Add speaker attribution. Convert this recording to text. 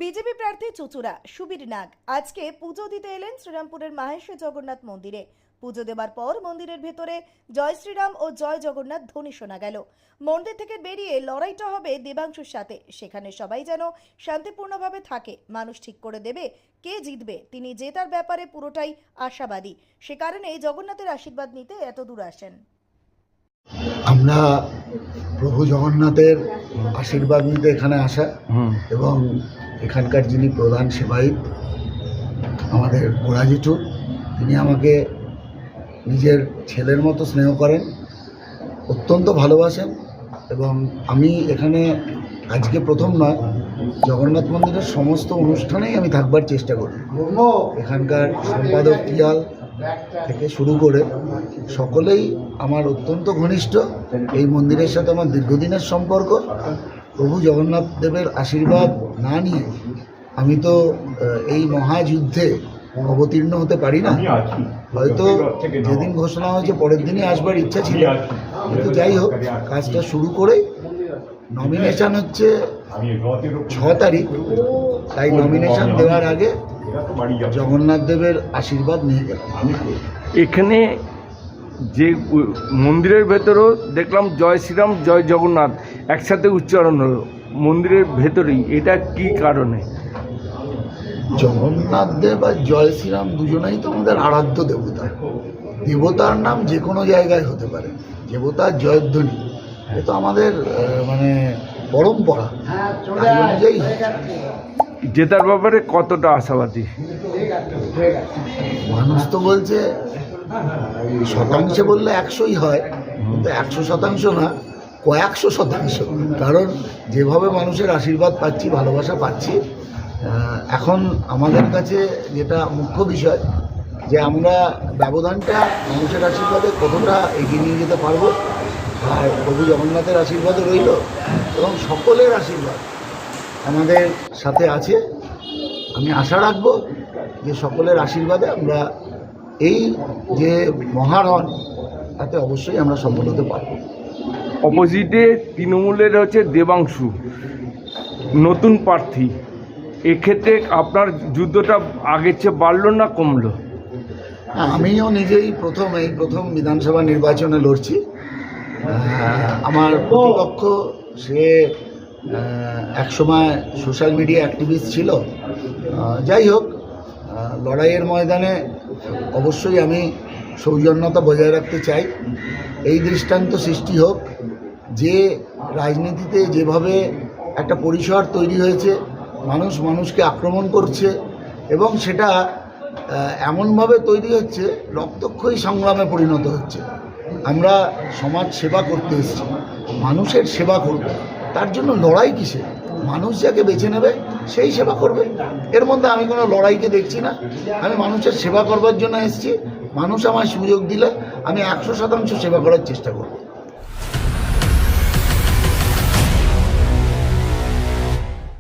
Speaker 1: BJP প্রার্থী চুচুড়া সুবীর নাগ আজকে পুজো দিতে এলেন শ্রীরামপুরের মাহেশ্বর জগন্নাথ মন্দিরে। পুজো দেবার পর মন্দিরের ভেতরে জয় শ্রীরাম ও জয় জগন্নাথ ধ্বনি শোনা গেল। মন্দির থেকে বেরিয়ে লড়াইটা হবে দেবাংশুর সাথে। সেখানে সবাই যেন শান্তিপূর্ণভাবে থাকে। মানুষ ঠিক করে দেবে কে জিতবে। তিনি জেতার ব্যাপারে পুরোটাই আশাবাদী। সে কারণে জগন্নাথের আশীর্বাদ নিতে এত দূর আসেন।
Speaker 2: আমরা প্রভু জগন্নাথের আশীর্বাদ নিতে এখানে আসা এবং এখানকার যিনি প্রধান সেবায়িত আমাদের গোড়া জেঠু, তিনি আমাকে নিজের ছেলের মতো স্নেহ করেন, অত্যন্ত ভালোবাসেন। এবং আমি এখানে আজকে প্রথম নয়, জগন্নাথ মন্দিরের সমস্ত অনুষ্ঠানেই আমি থাকবার চেষ্টা করি। এখানকার সম্পাদক টিয়াল থেকে শুরু করে সকলেই আমার অত্যন্ত ঘনিষ্ঠ। এই মন্দিরের সাথে আমার দীর্ঘদিনের সম্পর্ক। প্রভু জগন্নাথ দেবের আশীর্বাদ না নিয়ে আমি তো এই মহাযুদ্ধে অবতীর্ণ হতে পারি না। হয়তো যেদিন ঘোষণা হয়েছে পরের দিনই আসবার ইচ্ছা ছিল, কিন্তু যাই হোক, কাজটা শুরু করে নমিনেশন হচ্ছে 6 তারিখ, তাই নমিনেশন দেওয়ার আগে জগন্নাথ দেবের আশীর্বাদ নিয়ে গেলাম।
Speaker 3: এখানে যে মন্দিরের ভেতরেও দেখলাম জয় শ্রীরাম জয় জগন্নাথ একসাথে উচ্চারণ হলো মন্দিরের ভেতরেই, এটা কি কারণে?
Speaker 2: জগন্নাথ দেব আর জয় শ্রীরাম দুজনেই তো আমাদের আরাধ্য দেবতা। দেবতার নাম যে কোনো জায়গায় হতে পারে, দেবতার জয়ধ্বনি এ তো আমাদের মানে পরম্পরা, তাই অনুযায়ী
Speaker 3: জেতার ব্যাপারে কতটা আশাবাদী?
Speaker 2: মানুষ তো বলছে শতাংশে বললে 100ই হয়, কিন্তু 100% না, কয়েকশো শতাংশ। কারণ যেভাবে মানুষের আশীর্বাদ পাচ্ছি, ভালোবাসা পাচ্ছি, এখন আমাদের কাছে যেটা মুখ্য বিষয় যে আমরা ব্যবধানটা মানুষের আশীর্বাদে কতটা এগিয়ে নিয়ে যেতে পারবো। আর প্রভু জগন্নাথের আশীর্বাদও রইল এবং সকলের আশীর্বাদ আমাদের সাথে আছে। আমি আশা রাখবো যে সকলের আশীর্বাদে আমরা এই যে মহারণ, তাতে অবশ্যই আমরা সফল হতে পারব।
Speaker 3: অপোজিটে তৃণমূলের হচ্ছে দেবাংশু, নতুন প্রার্থী। এক্ষেত্রে আপনার যুদ্ধটা আগের চেয়ে বাড়লো না কমলো?
Speaker 2: আমিও নিজেই প্রথম বিধানসভা নির্বাচনে লড়ছি। আমার প্রতিপক্ষ সে একসময় সোশ্যাল মিডিয়া অ্যাক্টিভিস্ট ছিল। যাই হোক, লড়াইয়ের ময়দানে অবশ্যই আমি সৌজন্যতা বজায় রাখতে চাই। এই দৃষ্টান্ত সৃষ্টি হোক যে রাজনীতিতে যেভাবে একটা পরিসর তৈরি হয়েছে, মানুষ মানুষকে আক্রমণ করছে এবং সেটা এমনভাবে তৈরি হচ্ছে রক্তক্ষয়ী সংগ্রামে পরিণত হচ্ছে। আমরা সমাজ সেবা করতে এসেছি, মানুষের সেবা করব, তার জন্য লড়াই কিসে? মানুষ যাকে বেছে নেবে সেই সেবা করবে। এর মধ্যে আমি কোনো লড়াইকে দেখছি না। আমি মানুষের সেবা করবার জন্য এসেছি। মানুষ আমায় সুযোগ দিলে আমি 100% সেবা করার চেষ্টা করব।